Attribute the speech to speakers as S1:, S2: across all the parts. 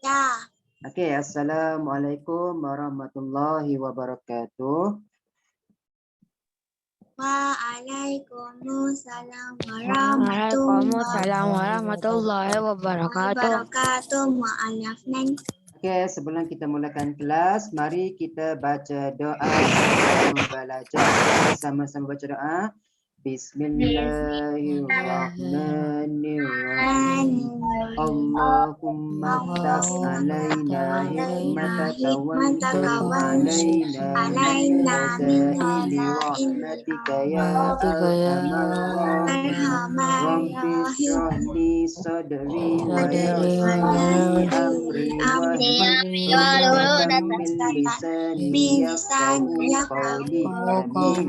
S1: Ya.
S2: Okey, Assalamualaikum warahmatullahi wabarakatuh.
S1: Waalaikumsalam
S3: Waalaikumsalam warahmatullahi wabarakatuh.
S1: wabarakatuh. Mu'alaf Neng.
S2: Okey, sebelum kita mulakan kelas, mari kita baca doa sebelum belajar. Sama-sama baca doa. Bismillahirrahmanirrahim. Allahumma ftah alaina hikmataka wansur alaina min rahmatika ya arhamar rahimin. Rabbi shrah li sadri wa yassir li amri wahlul min lisani yafqahu qawli. Amin.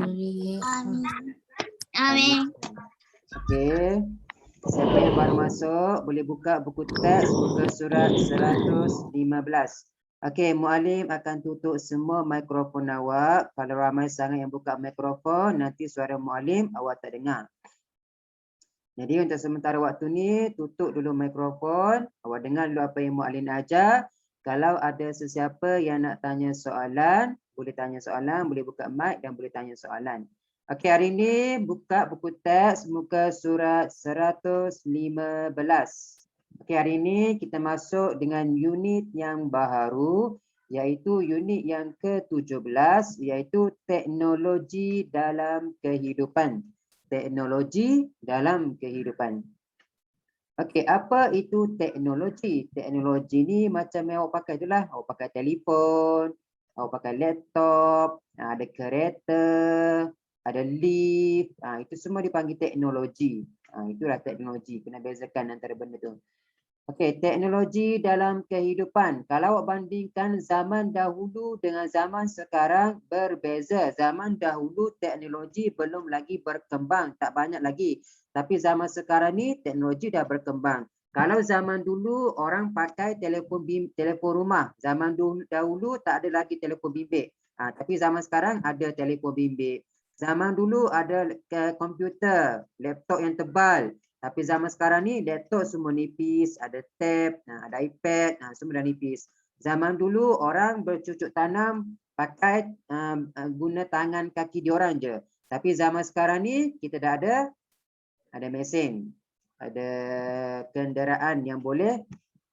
S1: Amin.
S2: Okey. Siapa yang baru masuk boleh buka buku teks muka surat 115. Okey, muallim akan tutup semua mikrofon awak. Kalau ramai sangat yang buka mikrofon, nanti suara muallim awak tak dengar. Jadi untuk sementara waktu ni tutup dulu mikrofon, awak dengar dulu apa yang muallim ajar. Kalau ada sesiapa yang nak tanya soalan, boleh tanya soalan, boleh buka mic dan boleh tanya soalan. Okey, hari ini buka buku teks muka surat 115. Okey, hari ini kita masuk dengan unit yang baru, iaitu unit yang ke-17, iaitu teknologi dalam kehidupan. Teknologi dalam kehidupan. Okey, apa itu teknologi? Teknologi ni macam yang awak pakai itulah. Awak pakai telefon, awak pakai laptop, ada kereta, ada lift, itu semua dipanggil teknologi. Itulah teknologi, kena bezakan antara benda tu. Okey, teknologi dalam kehidupan. Kalau awak bandingkan zaman dahulu dengan zaman sekarang berbeza. Zaman dahulu teknologi belum lagi berkembang, tak banyak lagi. Tapi zaman sekarang ni teknologi dah berkembang. Kalau zaman dulu orang pakai telefon rumah. Zaman dahulu tak ada lagi telefon bimbit. Tapi zaman sekarang ada telefon bimbit. Zaman dulu ada komputer, laptop yang tebal. Tapi zaman sekarang ni laptop semua nipis, ada tab, ada iPad, semua dah nipis. Zaman dulu orang bercucuk tanam pakai guna tangan kaki diorang je. Tapi zaman sekarang ni kita dah ada mesin, ada kenderaan yang boleh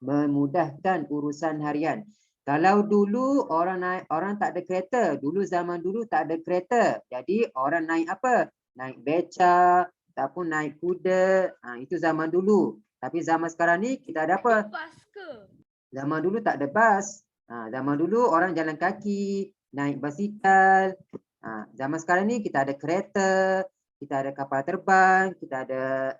S2: memudahkan urusan harian. Kalau dulu orang tak ada kereta, zaman dulu tak ada kereta. Jadi orang naik apa? Naik beca ataupun naik kuda. Itu zaman dulu. Tapi zaman sekarang ni kita ada apa?
S3: Bas ke?
S2: Zaman dulu tak ada bas. Zaman dulu orang jalan kaki, naik basikal. Zaman sekarang ni kita ada kereta, kita ada kapal terbang, kita ada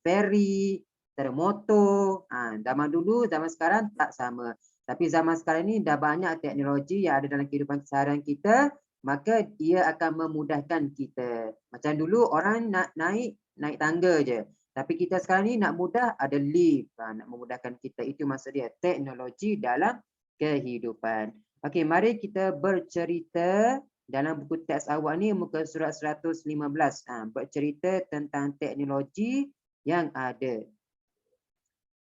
S2: ferry, kita ada motor. Zaman dulu, zaman sekarang tak sama. Tapi zaman sekarang ni dah banyak teknologi yang ada dalam kehidupan keseharian kita, maka ia akan memudahkan kita. Macam dulu orang nak naik tangga je. Tapi kita sekarang ni nak mudah ada lift, nak memudahkan kita. Itu maksud dia, teknologi dalam kehidupan. Okey, mari kita bercerita dalam buku teks awak ni muka surat 115. Bercerita tentang teknologi yang ada.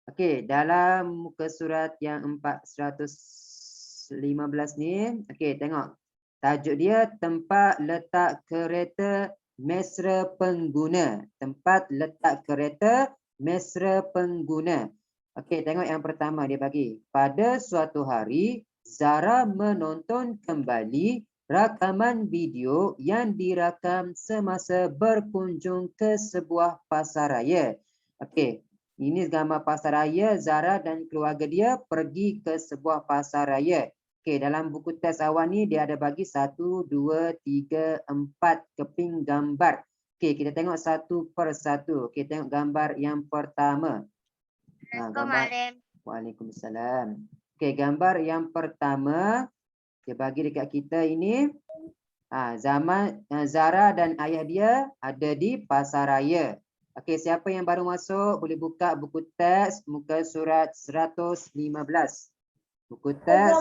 S2: Okey, dalam muka surat yang 415 ni, okey, tengok. Tajuk dia tempat letak kereta mesra pengguna. Tempat letak kereta mesra pengguna. Okey, tengok yang pertama dia bagi. Pada suatu hari, Zara menonton kembali rakaman video yang dirakam semasa berkunjung ke sebuah pasaraya. Okey. Ini gambar pasar raya, Zara dan keluarga dia pergi ke sebuah pasar raya. Okey, dalam buku teks awal ni dia ada bagi 1, 2, 3, 4 keping gambar. Okey, kita tengok satu per satu. Okey, tengok gambar yang pertama. Waalaikumsalam. Okey, gambar yang pertama dia bagi dekat kita ini. Zaman Zara dan ayah dia ada di pasar raya. Okey, siapa yang baru masuk boleh buka buku teks muka surat 115. Buku teks.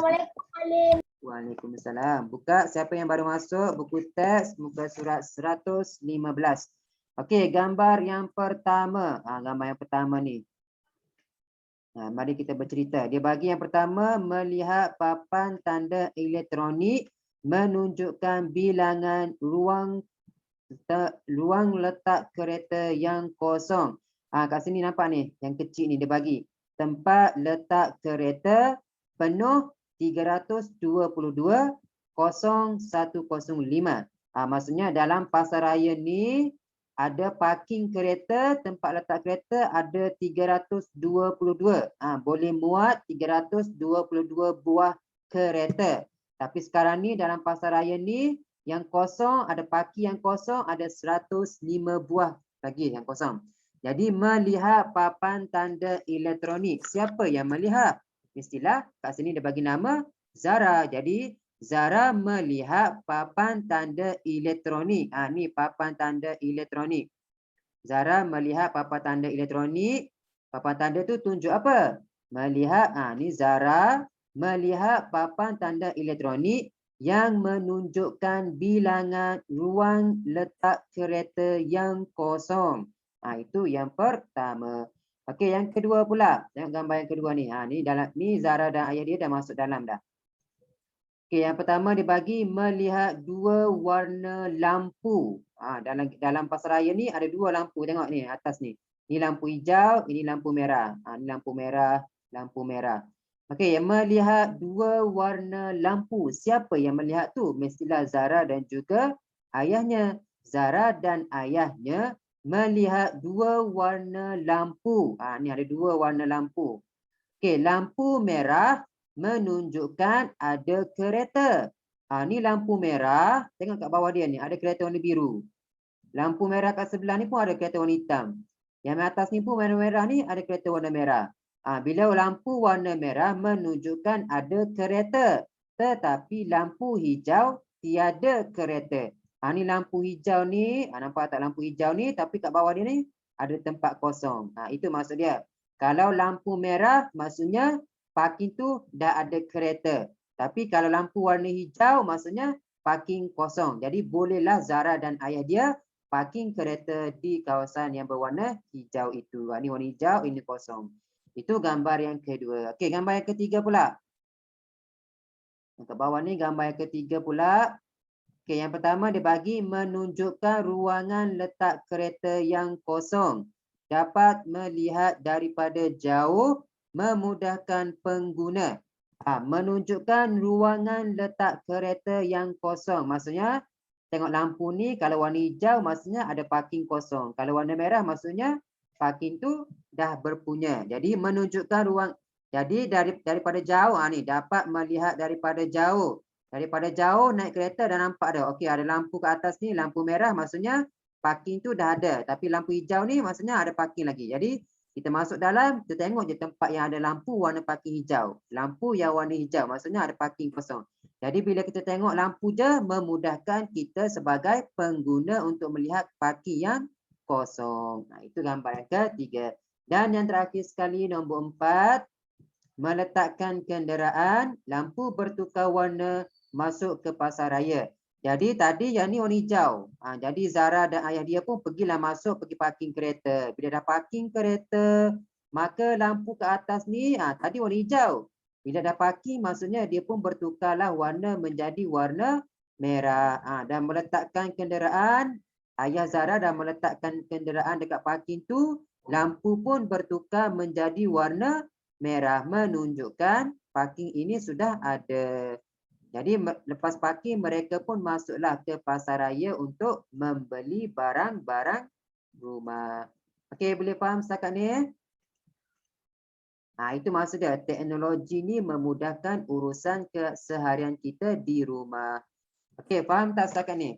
S2: Waalaikumsalam. Buka siapa yang baru masuk buku teks muka surat 115. Okey, gambar yang pertama. Gambar yang pertama ni. Mari kita bercerita. Dia bagi yang pertama, melihat papan tanda elektronik menunjukkan bilangan ruang letak kereta yang kosong. Kat sini nampak ni, yang kecil ni dia bagi. Tempat letak kereta penuh 322 0105. Maksudnya dalam pasaraya ni ada parking kereta, tempat letak kereta ada 322. Boleh muat 322 buah kereta. Tapi sekarang ni dalam pasaraya ni yang kosong, ada parking yang kosong ada 105 buah lagi yang kosong. Jadi melihat papan tanda elektronik. Siapa yang melihat? Mestilah kat sini dia bagi nama Zara. Jadi Zara melihat papan tanda elektronik. Ni papan tanda elektronik. Zara melihat papan tanda elektronik. Papan tanda tu tunjuk apa? Melihat. Ni Zara melihat papan tanda elektronik yang menunjukkan bilangan ruang letak kereta yang kosong. Itu yang pertama. Okey, yang kedua pula. Tengok gambar yang kedua ni. Ni Zara dan ayah dia dah masuk dalam dah. Okey, yang pertama dibagi melihat dua warna lampu. Dalam pasaraya ni ada dua lampu. Tengok ni atas ni. Ni lampu hijau, ini lampu merah. Ni lampu merah, lampu merah. Okey, melihat dua warna lampu. Siapa yang melihat tu? Mestilah Zara dan juga ayahnya. Zara dan ayahnya melihat dua warna lampu. Ni ada dua warna lampu. Okey, lampu merah menunjukkan ada kereta. Ni lampu merah. Tengok kat bawah dia ni ada kereta warna biru. Lampu merah kat sebelah ni pun ada kereta warna hitam. Yang atas ni pun warna merah ni ada kereta warna merah. Bila lampu warna merah menunjukkan ada kereta. Tetapi lampu hijau tiada kereta. Ni lampu hijau ni. Nampak tak lampu hijau ni? Tapi kat bawah dia ni ada tempat kosong. Itu maksud dia. Kalau lampu merah maksudnya parking tu dah ada kereta. Tapi kalau lampu warna hijau maksudnya parking kosong. Jadi bolehlah Zara dan ayah dia parking kereta di kawasan yang berwarna hijau itu. Ini warna hijau, ini kosong. Itu gambar yang kedua. Okey, gambar yang ketiga pula. Kat bawah ni gambar yang ketiga pula. Okey, yang pertama dia bagi menunjukkan ruangan letak kereta yang kosong. Dapat melihat daripada jauh, memudahkan pengguna. Menunjukkan ruangan letak kereta yang kosong. Maksudnya, tengok lampu ni kalau warna hijau maksudnya ada parking kosong. Kalau warna merah maksudnya parking tu dah berpunya. Jadi menunjukkan ruang. Jadi daripada jauh ni dapat melihat daripada jauh. Daripada jauh naik kereta dah nampak dah. Okey, ada lampu ke atas ni, lampu merah maksudnya parking tu dah ada. Tapi lampu hijau ni maksudnya ada parking lagi. Jadi kita masuk dalam, kita tengok je tempat yang ada lampu warna parking hijau. Lampu yang warna hijau maksudnya ada parking kosong. Jadi bila kita tengok lampu je memudahkan kita sebagai pengguna untuk melihat parking yang kosong. Itu gambar yang ketiga. Dan yang terakhir sekali nombor 4, meletakkan kenderaan, lampu bertukar warna masuk ke pasaraya. Jadi tadi yang ni warna hijau. Jadi Zara dan ayah dia pun pergilah masuk pergi parking kereta. Bila dah parking kereta, maka lampu ke atas ni tadi warna hijau. Bila dah parking maksudnya dia pun bertukarlah warna menjadi warna merah. Dan meletakkan kenderaan, ayah Zara dah meletakkan kenderaan dekat parking tu, lampu pun bertukar menjadi warna merah menunjukkan parking ini sudah ada. Jadi lepas parking mereka pun masuklah ke pasaraya untuk membeli barang-barang rumah. Okey, boleh faham setakat ni? Itu maksud dia. Teknologi ni memudahkan urusan keseharian kita di rumah. Okey, faham tak setakat ni?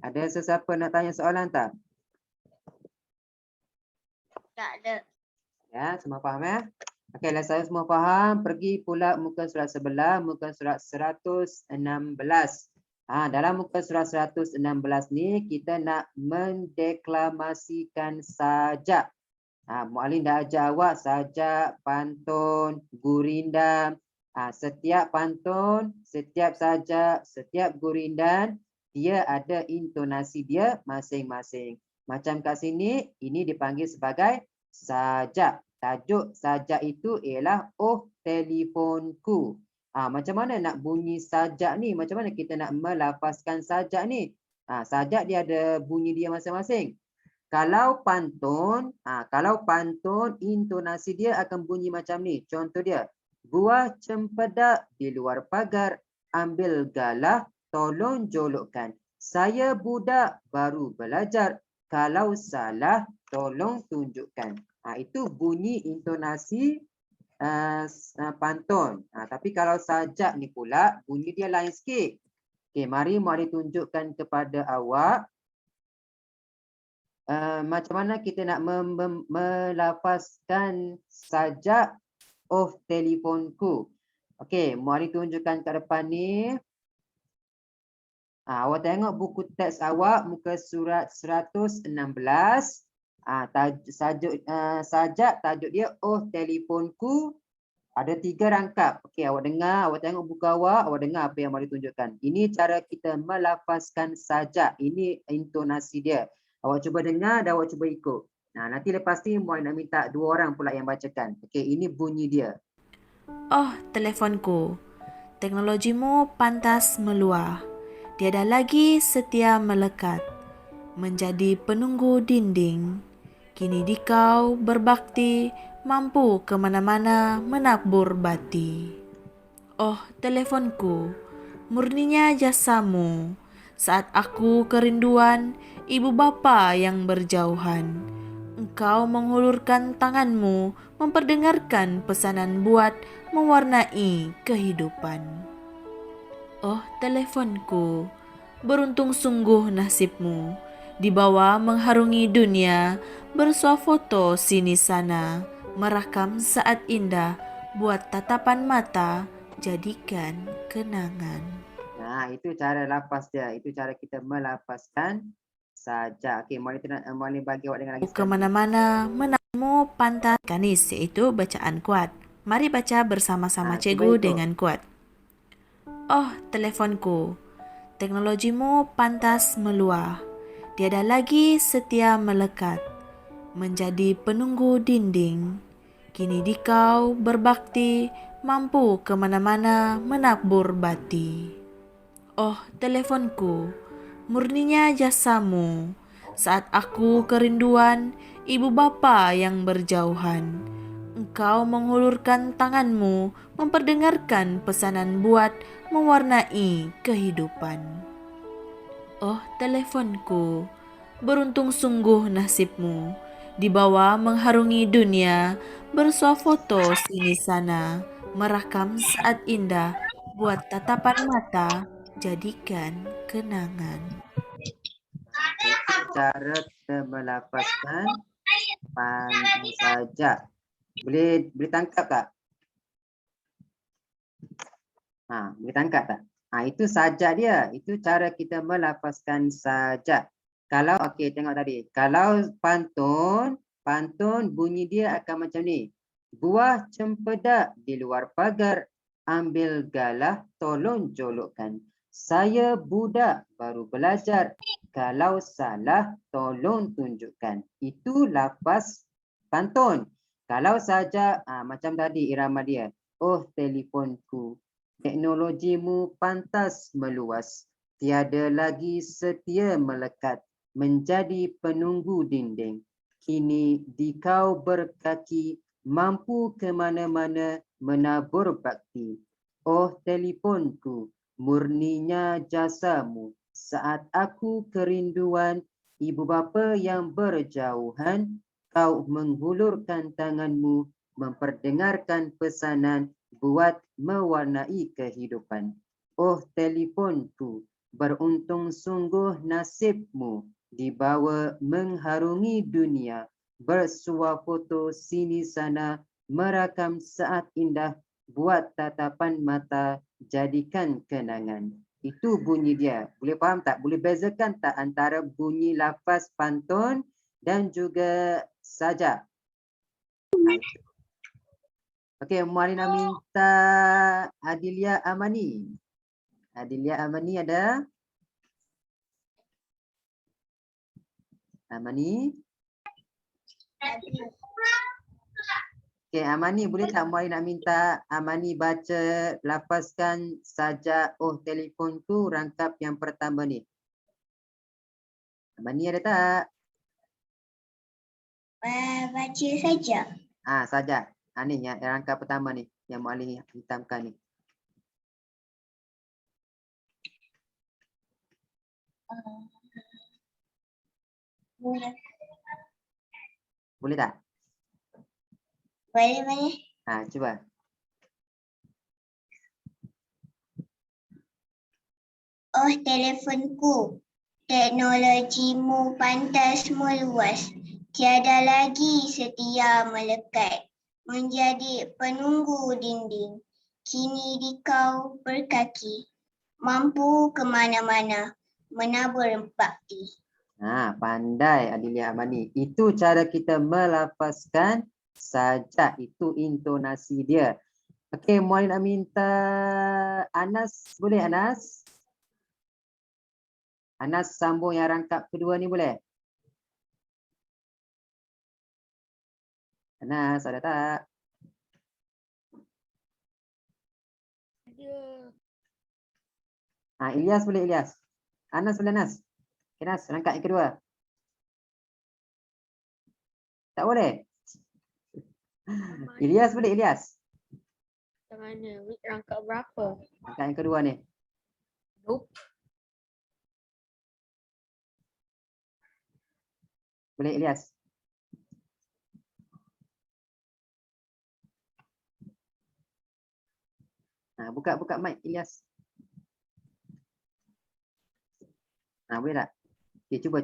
S2: Ada sesiapa nak tanya soalan tak?
S1: Tak ada.
S2: Ya, semua faham ya? Okey, saya semua faham. Pergi pula muka surat sebelah, muka surat 116. Dalam muka surat 116 ni kita nak mendeklamasikan sajak. Muallim dah ajar awak sajak, pantun, gurindam. Setiap pantun, setiap sajak, setiap gurindam dia ada intonasi dia masing-masing. Macam kat sini, ini dipanggil sebagai sajak. tajuk sajak itu ialah oh telefonku. Macam mana nak bunyi sajak ni? Macam mana kita nak melafazkan sajak ni? Sajak dia ada bunyi dia masing-masing. Kalau pantun, intonasi dia akan bunyi macam ni. Contoh dia, buah cempedak di luar pagar, ambil galah, tolong jolokkan. Saya budak baru belajar, kalau salah tolong tunjukkan. Itu bunyi intonasi pantun. Tapi kalau sajak ni pula, bunyi dia lain sikit. Okey, mari tunjukkan kepada awak macam mana kita nak melafazkan sajak oh telefonku. Okey, mari tunjukkan kat depan ni. Awak tengok buku teks awak muka surat 116. Sajak tajuk dia oh telefonku. Ada 3 rangkap. Okey, awak dengar, awak tengok buku awak dengar apa yang mari tunjukkan. Ini cara kita melafazkan sajak. Ini intonasi dia. Awak cuba dengar dan awak cuba ikut. Nanti lepas ni Muhammad nak minta 2 orang pula yang bacakan. Okey, ini bunyi dia.
S4: Oh, telefonku. Teknologimu pantas meluah. Tiada lagi setia melekat. Menjadi penunggu dinding. Kini dikau berbakti, mampu ke mana-mana menabur bati. Oh, telefonku. Murninya jasamu. Saat aku kerinduan, ibu bapa yang berjauhan. Engkau menghulurkan tanganmu, memperdengarkan pesanan buat mewarnai kehidupan. Oh, telefonku, beruntung sungguh nasibmu. Dibawa mengharungi dunia, bersuah foto sini sana, merakam saat indah, buat tatapan mata, jadikan kenangan.
S2: Itu cara lafaz dia. Itu cara kita melafazkan sajak. Okey, Muhammad bagi awak dengar lagi sekali.
S4: Kemana-mana menamamu pantas kanis, iaitu bacaan kuat. Mari baca bersama-sama cikgu dengan kuat. Oh, telefonku. Teknologimu pantas meluah. Tiada lagi setia melekat. Menjadi penunggu dinding. Kini dikau berbakti, mampu ke mana-mana menabur bati. Oh, telefonku, murninya jasamu. Saat aku kerinduan, ibu bapa yang berjauhan. Engkau menghulurkan tanganmu, memperdengarkan pesanan buat mewarnai kehidupan. Oh, telefonku, beruntung sungguh nasibmu. Dibawa mengharungi dunia, bersuah foto sini sana, merakam saat indah, buat tatapan mata, jadikan kenangan.
S2: Itu cara kita melafazkan sajak. Boleh tangkap tak? Boleh tangkap tak? Itu sajak dia. Itu cara kita melafazkan sajak. Kalau okey, tengok tadi. Kalau pantun bunyi dia akan macam ni. Buah cempedak di luar pagar, ambil galah, tolong jolokkan. Saya budak baru belajar, kalau salah tolong tunjukkan. Itu lafaz pantun. Kalau saja macam tadi irama dia. Oh, telefonku, teknologimu pantas meluas. Tiada lagi setia melekat, menjadi penunggu dinding. Kini dikau berkaki, mampu ke mana-mana menabur bakti. Oh, telefonku, murninya jasamu. Saat aku kerinduan, ibu bapa yang berjauhan, kau menghulurkan tanganmu, memperdengarkan pesanan, buat mewarnai kehidupan. Oh, telefonku, beruntung sungguh nasibmu. Dibawa mengharungi dunia, bersuah foto sini sana, merakam saat indah, buat tatapan mata, jadikan kenangan. Itu bunyi dia. Boleh faham tak? Boleh bezakan tak antara bunyi lafaz pantun dan juga sajak? Okey, Mualina minta Adilia Amani. Adilia Amani ada? Amani? Okey, Amani boleh tak Muali nak minta Amani baca lafazkan sajak telefon tu rangkap yang pertama ni. Amani ada tak?
S1: Baca saja.
S2: Sajak. Ni yang rangkap pertama ni yang Muali hitamkan ni.
S1: Boleh.
S2: Boleh tak?
S1: Boleh.
S2: Cuba.
S1: Oh telefonku, teknologimu pantas meluas, tiada lagi setia melekat, menjadi penunggu dinding, kini di kau berkaki, mampu ke mana-mana, menabur bakti.
S2: Pandai Adilia Amani. Itu cara kita melafazkan sajak, itu intonasi dia. Okey, Muali nak minta Anas, boleh Anas? Anas sambung yang rangkap kedua ni boleh? Anas ada tak?
S3: Ada.
S2: Ilyas boleh Ilyas? Anas boleh Anas? Okay, Anas, rangkap yang kedua. Tak boleh? Ilyas boleh Ilyas?
S3: Macam mana? Rangkap berapa?
S2: Rangkap yang kedua ni.
S3: Nope.
S2: Boleh Ilyas? Buka mic Ilyas. Boleh tak? Okay, cuba.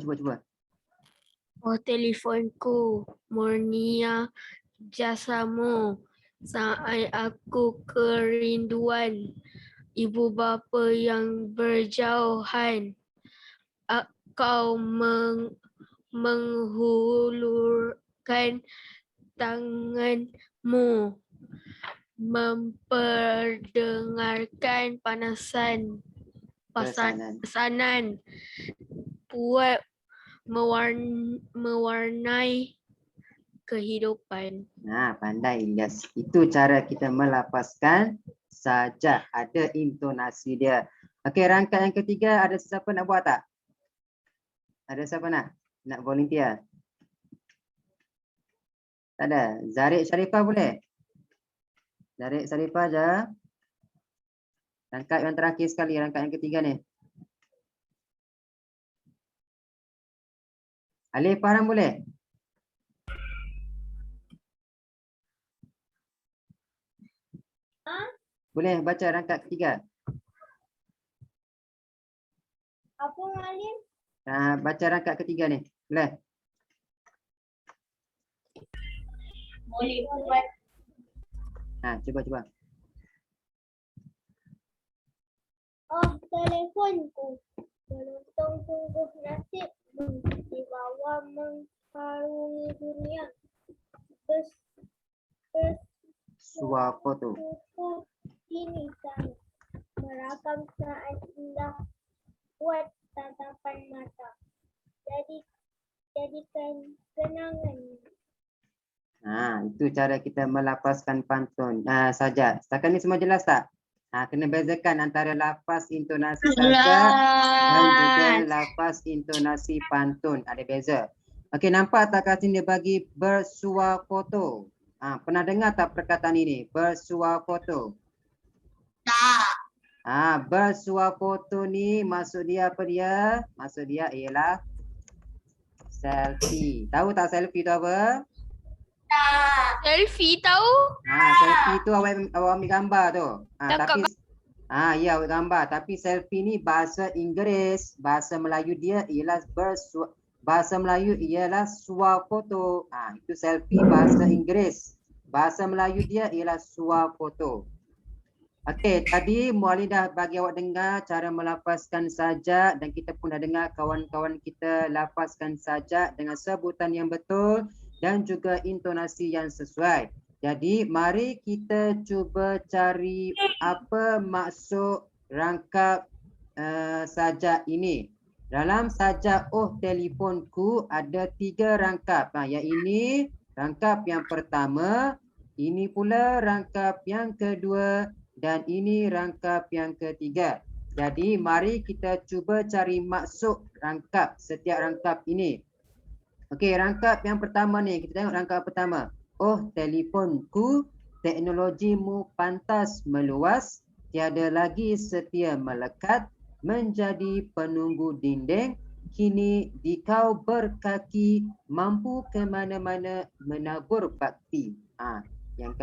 S3: Oh telefonku, murnia jasamu, saat aku kerinduan, ibu bapa yang berjauhan, kau menghulurkan tanganmu, memperdengarkan pesanan, buat mewarnai kehidupan.
S2: Pandai Ilyas. Itu cara kita melafazkan sajak, ada intonasi dia. Okey, rangkap yang ketiga ada siapa nak buat tak? Ada siapa nak volunteer? Tak ada. Zarik Sharifah boleh? Zarik Sharifah je. Rangkap yang terakhir sekali, rangkap yang ketiga ni. Alif Farhan boleh? Boleh baca rangkap ketiga?
S1: Apa Alim?
S2: Baca rangkap ketiga ni. Boleh?
S1: Boleh buat.
S2: Cuba.
S1: Oh telefonku, beruntung sungguh nasib dibawa mengharungi dunia.
S2: Suapoto.
S1: Ini sangat merakam saat indah, buat tatapan mata. Jadikan kenangan.
S2: Itu cara kita melafazkan pantun saja. Setakat ni semua jelas tak? Kena bezakan antara lafaz intonasi saja dan juga lafaz intonasi pantun. Ada beza. Okey, nampak tak kat sini dia bagi bersuah foto? Pernah dengar tak perkataan ini? Bersuah foto.
S1: Tak.
S2: Bersuah foto ni maksud dia apa dia? Maksud dia ialah selfie. Tahu tak selfie tu apa?
S1: Tak.
S3: Selfie tahu?
S2: Selfie tu awak ambil gambar tu. Tapi ya awak gambar, tapi selfie ni bahasa Inggeris, bahasa Melayu dia ialah bahasa Melayu ialah swafoto. Itu selfie bahasa Inggeris. Bahasa Melayu dia ialah swafoto. Okey, tadi Muali dah bagi awak dengar cara melafazkan sajak dan kita pun dah dengar kawan-kawan kita lafazkan sajak dengan sebutan yang betul dan juga intonasi yang sesuai. Jadi mari kita cuba cari apa maksud rangkap sajak ini. Dalam sajak telefonku ada 3 rangkap. Yang ini rangkap yang pertama, Ini pula rangkap yang kedua dan ini rangkap yang ketiga. Jadi mari kita cuba cari maksud rangkap setiap rangkap ini. Okey, rangkap yang pertama ni, kita tengok rangkap pertama. Oh, telefonku, teknologimu pantas meluas, tiada lagi setia melekat, menjadi penunggu dinding, kini dikau berkaki, mampu ke mana-mana menabur bakti. Yang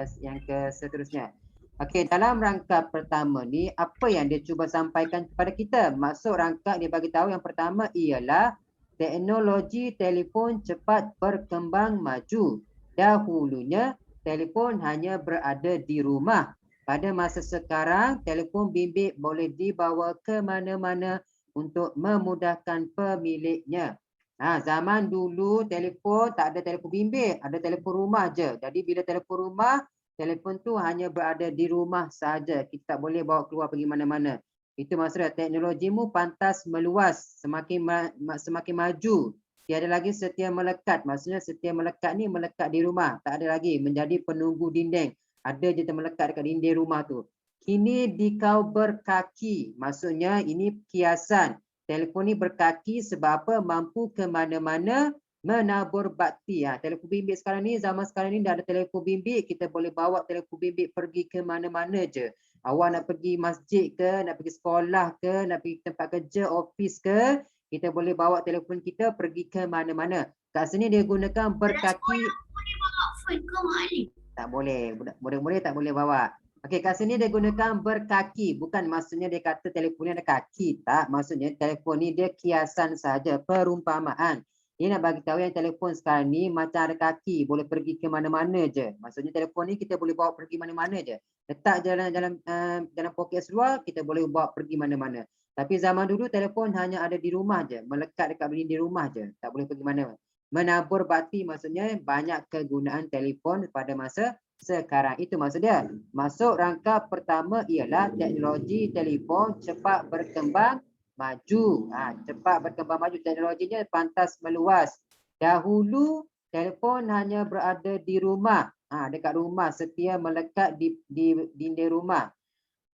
S2: ke seterusnya. Okey, dalam rangkap pertama ni, apa yang dia cuba sampaikan kepada kita? Maksud rangkap dia bagi tahu yang pertama ialah teknologi telefon cepat berkembang maju. Dahulunya, telefon hanya berada di rumah. Pada masa sekarang, telefon bimbit boleh dibawa ke mana-mana untuk memudahkan pemiliknya. Zaman dulu telefon tak ada telefon bimbit, ada telefon rumah je. Jadi bila telefon rumah, telefon tu hanya berada di rumah saja. Kita tak boleh bawa keluar pergi mana-mana. Itu maksudnya teknologimu pantas meluas, semakin maju. Tiada lagi setia melekat. Maksudnya setia melekat ni melekat di rumah. Tak ada lagi menjadi penunggu dinding. Ada je melekat dekat dinding rumah tu. Kini dikau berkaki. Maksudnya ini kiasan. Telefon ni berkaki sebab apa? Mampu ke mana-mana menabur bakti. Telefon bimbit sekarang ni, zaman sekarang ni dah ada telefon bimbit. Kita boleh bawa telefon bimbit pergi ke mana-mana je. Awak nak pergi masjid ke, nak pergi sekolah ke, nak pergi tempat kerja, office ke, kita boleh bawa telefon kita pergi ke mana-mana. Kat sini dia gunakan berkaki.
S1: Boleh bawa phone ke Muallim?
S2: Tak boleh, murid-murid tak boleh bawa. Okey, kat sini dia gunakan berkaki. Bukan maksudnya dia kata telefon ni ada kaki. Tak, maksudnya telefon ni dia kiasan saja, perumpamaan. Dia nak bagi tahu yang telefon sekarang ni macam ada kaki, boleh pergi ke mana-mana je. Maksudnya telefon ni kita boleh bawa pergi mana-mana je. Letak dalam poket seluar, kita boleh bawa pergi mana-mana. Tapi zaman dulu telefon hanya ada di rumah je, melekat dekat dinding rumah je, tak boleh pergi mana. Menabur bakti maksudnya banyak kegunaan telefon pada masa sekarang. Itu maksud dia. Masuk rangkap pertama ialah teknologi telefon cepat berkembang maju. Cepat berkembang maju, teknologinya pantas meluas. Dahulu telefon hanya berada di rumah. Dekat rumah, setia melekat di dinding rumah.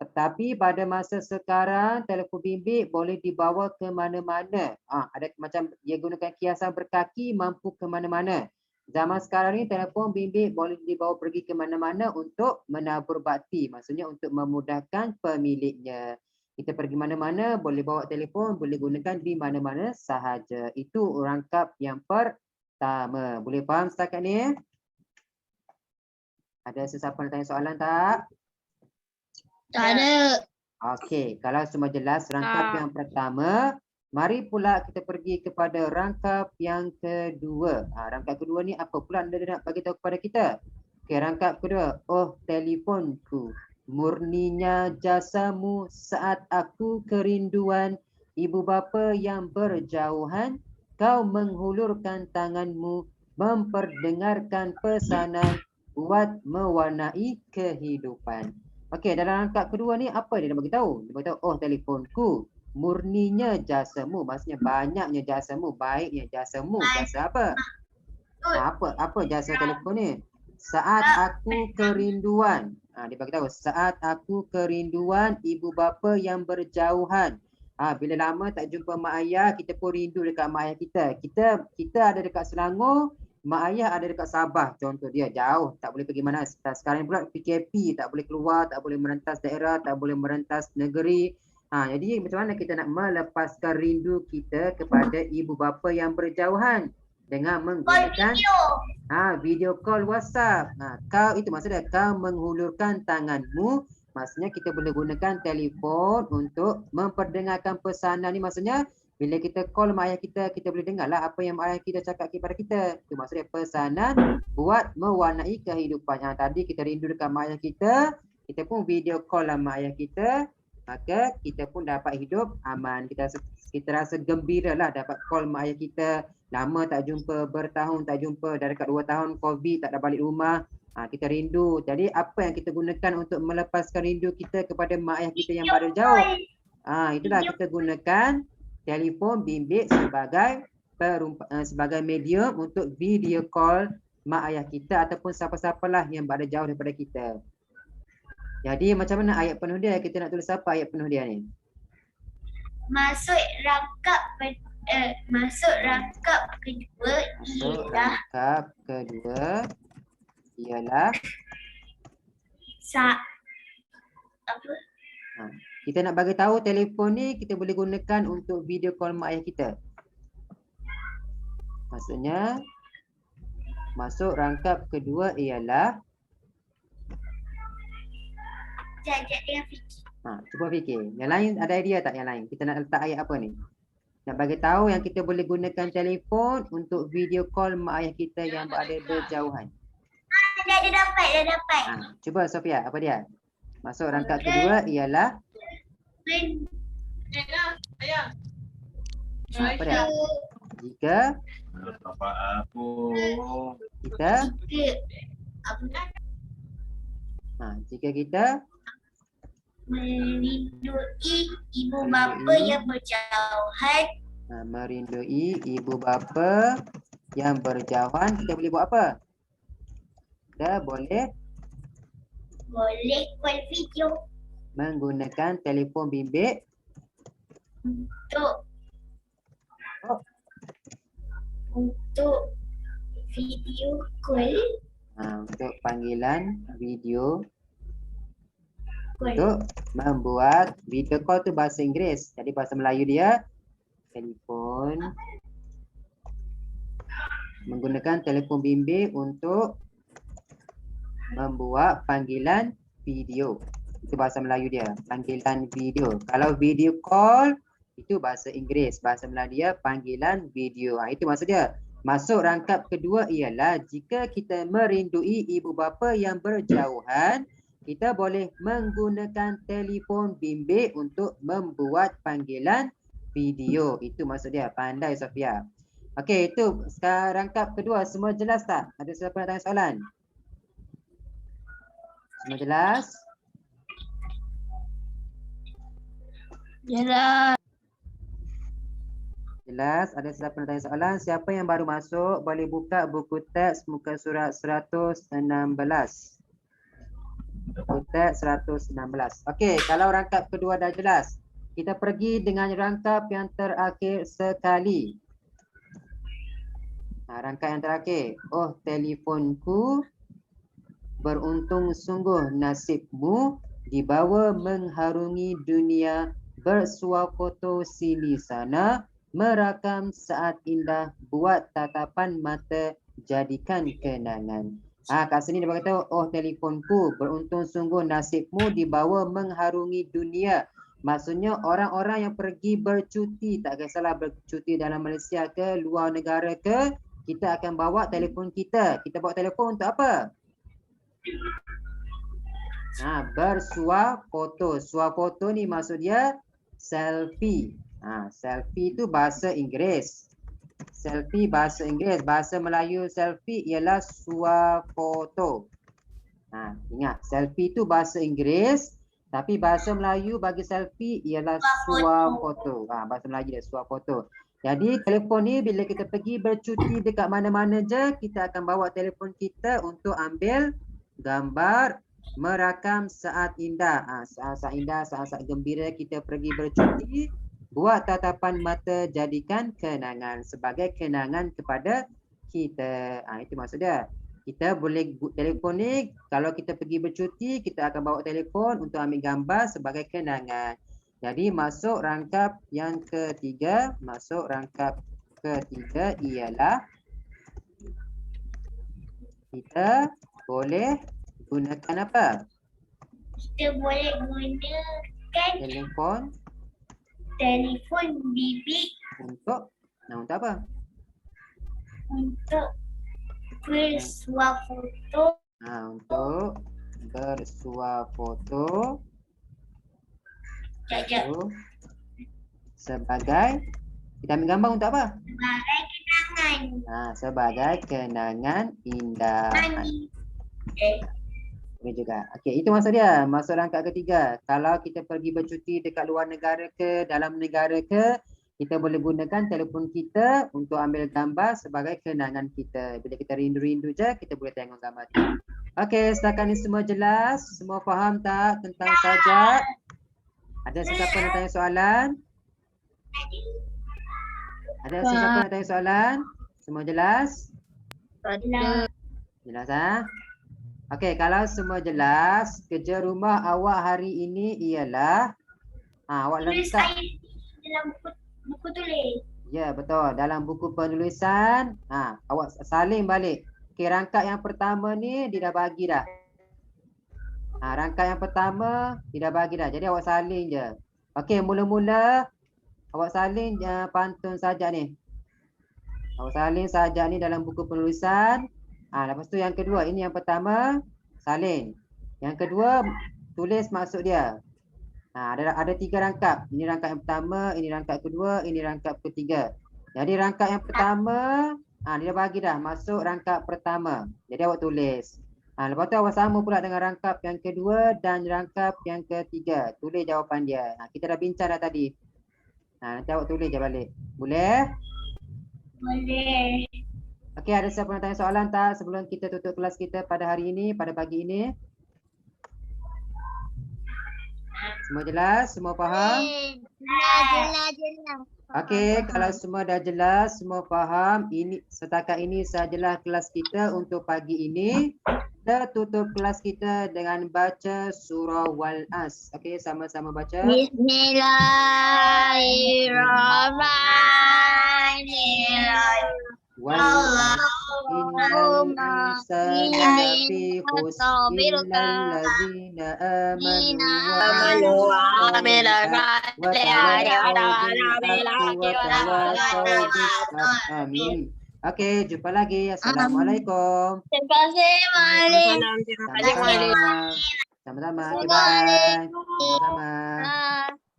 S2: Tetapi pada masa sekarang telefon bimbit boleh dibawa ke mana-mana. Ada macam dia gunakan kiasan berkaki, mampu ke mana-mana. Zaman sekarang ni telefon bimbit boleh dibawa pergi ke mana-mana untuk menabur bakti. Maksudnya untuk memudahkan pemiliknya. Kita pergi mana-mana boleh bawa telefon, boleh gunakan di mana-mana sahaja. Itu rangkap yang pertama. Boleh faham setakat ni? Ada sesiapa nak tanya soalan tak?
S1: Tak ada.
S2: Okey, kalau semua jelas rangkap yang pertama, mari pula kita pergi kepada rangkap yang kedua. Rangkap kedua ni apa pula dia nak bagi tahu kepada kita? Okey, rangkap kedua. Oh, telefonku, murninya jasamu saat aku kerinduan, ibu bapa yang berjauhan, kau menghulurkan tanganmu, memperdengarkan pesanan, buat mewarnai kehidupan. Okey, dalam rangkap kedua ni apa dia nak bagi tahu? Dia bagi tahu, oh telefonku, murninya jasamu, maksudnya banyaknya jasamu, baiknya jasamu. Jasa apa? Apa jasa telefon ni? Saat aku kerinduan. Dia bagi tahu, saat aku kerinduan ibu bapa yang berjauhan. Bila lama tak jumpa mak ayah, kita pun rindu dekat mak ayah kita. Kita ada dekat Selangor, mak ayah ada dekat Sabah, contoh dia jauh, tak boleh pergi mana. Sekarang pula PKP, tak boleh keluar, tak boleh merentas daerah, tak boleh merentas negeri. Jadi macam mana kita nak melepaskan rindu kita kepada ibu bapa yang berjauhan dengan menggunakan video call WhatsApp. Kau itu maksudnya kau menghulurkan tanganmu, maksudnya kita boleh gunakan telefon untuk memperdengarkan pesanan ni. Maksudnya bila kita call mak ayah kita, kita boleh dengarlah apa yang mak ayah kita cakap kepada kita. Itu maksudnya pesanan buat mewarnai kehidupan. Tadi kita rindu dekat mak ayah kita pun video call lah mak ayah kita, maka kita pun dapat hidup aman. Kita rasa gembira lah dapat call mak ayah kita. Lama tak jumpa, bertahun tak jumpa, dah dekat 2 tahun COVID tak ada balik rumah. Kita rindu. Jadi apa yang kita gunakan untuk melepaskan rindu kita kepada mak ayah kita yang berada jauh? Itulah kita gunakan telefon bimbit sebagai medium untuk video call mak ayah kita ataupun siapa-siapalah yang berada jauh daripada kita. Jadi macam mana ayat penuh dia? Kita nak tulis apa ayat penuh dia ni?
S1: Masuk rangkap kedua
S2: Masuk
S1: ialah
S2: rangkap kedua ialah
S1: apa?
S2: kita nak bagi tahu telefon ni kita boleh gunakan untuk video call mak ayah kita. Maksudnya masuk rangkap kedua ialah
S1: Jajak dengan fikir.
S2: cuba fikir. Yang lain ada idea tak yang lain? Kita nak letak ayat apa ni? Nak bagi tahu yang kita boleh gunakan telefon untuk video call mak ayah kita yang berada berjauhan.
S1: Dah dapat.
S2: Cuba Sofia, apa dia? Masuk rangkap kedua ialah apa dia? Jika kita jika kita
S1: merindui ibu bapa yang berjauhan.
S2: Merindui ibu bapa yang berjauhan, kita boleh buat apa? Kita boleh
S1: Call video
S2: menggunakan telefon bimbit
S1: untuk video call.
S2: Untuk panggilan video
S1: Call.
S2: untuk membuat video call tu bahasa Inggeris. Jadi bahasa Melayu dia telefon, menggunakan telefon bimbit untuk membuat panggilan video. Itu bahasa Melayu dia, panggilan video. Kalau video call itu bahasa Inggeris, bahasa Melayu dia panggilan video. Itu maksud dia. Masuk rangkap kedua ialah jika kita merindui ibu bapa yang berjauhan, kita boleh menggunakan telefon bimbit untuk membuat panggilan video. Itu maksud dia. Pandai Sofia. Okey, itu sekarang rangkap kedua. Semua jelas tak? Ada siapa nak tanya soalan? Semua jelas?
S1: Jelas.
S2: Jelas? Ada siapa nak tanya soalan? Siapa yang baru masuk boleh buka buku teks muka surat 116. Buku teks 116. Okey, kalau rangkap kedua dah jelas, kita pergi dengan rangkap yang terakhir sekali. Rangkap yang terakhir. Oh, telefonku, beruntung sungguh nasibmu, dibawa mengharungi dunia, bersuah foto sini sana, merakam saat indah, buat tatapan mata, jadikan kenangan. Kat sini dia berkata, oh telefonku, beruntung sungguh nasibmu, dibawa mengharungi dunia. Maksudnya orang-orang yang pergi bercuti, tak kisahlah bercuti dalam Malaysia ke, luar negara ke, kita akan bawa telefon kita. Kita bawa telefon untuk apa? Bersuah foto. Suah foto ni maksud dia selfie. Selfie tu bahasa Inggeris. Selfie bahasa Inggeris. Bahasa Melayu selfie ialah suah foto. Ingat, selfie tu bahasa Inggeris. Tapi bahasa Melayu bagi selfie ialah suah foto. Bahasa Melayu dia suah foto. Jadi telefon ni bila kita pergi bercuti dekat mana-mana je, kita akan bawa telefon kita untuk ambil gambar, merakam saat indah. Saat-saat indah, saat-saat gembira kita pergi bercuti, buat tatapan mata, jadikan kenangan sebagai kenangan kepada kita. Itu maksud dia. Kita boleh telefon ni, kalau kita pergi bercuti, kita akan bawa telefon untuk ambil gambar sebagai kenangan. Jadi masuk rangkap yang ketiga, ialah kita boleh gunakan apa?
S1: Kita boleh gunakan telefon bimbit
S2: untuk apa?
S1: Untuk bersuah foto.
S2: Untuk bersuah foto. Sebagai kita ambil gambar untuk apa?
S1: Sebagai kenangan.
S2: Sebagai kenangan indah. Boleh juga. Okey, itu maksud dia. Masuk rangkap ketiga. Kalau kita pergi bercuti dekat luar negara ke, dalam negara ke, kita boleh gunakan telefon kita untuk ambil gambar sebagai kenangan kita. Bila kita rindu-rindu je, kita boleh tengok gambar tu. Okey, setakat ni semua jelas? Semua faham tak tentang sajak? Ada sesiapa nak tanya soalan? Ada sesiapa nak tanya soalan? Semua jelas? Jelas ah? Okey, kalau semua jelas, kerja rumah awak hari ini ialah awak
S1: Tulis
S2: letak
S1: dalam buku tulis.
S2: ya betul dalam buku penulisan awak salin balik. Okey, rangkap yang pertama ni dia dah bagi dah. Rangkap yang pertama dia dah bagi dah. Jadi awak salin je. Okey, mula-mula awak salin pantun sajak ni. Awak salin sajak ni dalam buku penulisan. Lepas tu yang kedua, ini yang pertama salin. Yang kedua tulis maksud dia. Ada 3 rangkap. Ini rangkap yang pertama, ini rangkap kedua, ini rangkap ketiga. Jadi rangkap yang pertama dia dah bagi dah masuk rangkap pertama. Jadi awak tulis. Lepas tu awak sama pula dengan rangkap yang kedua dan rangkap yang ketiga. Tulis jawapan dia. Kita dah bincang dah tadi. Nanti awak tulis je balik. Boleh?
S1: Boleh.
S2: Okey, ada siapa nak tanya soalan tak sebelum kita tutup kelas kita pada hari ini, pada pagi ini? Semua jelas? Semua faham?
S1: Jelas.
S2: Okey, kalau semua dah jelas, semua faham, ini setakat ini sajalah kelas kita untuk pagi ini. Kita tutup kelas kita dengan baca surah Wal-As. Okey, sama-sama baca.
S1: Bismillahirrahmanirrahim.
S2: Wal-As innal insana lafi khusr illal ladzina amanu wa amilus Amin. Okey, jumpa lagi. Assalamualaikum.
S1: Terima kasih, Malik.
S2: Sama-sama. Sama-sama. Okay, bye. Sama-sama.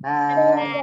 S2: Bye.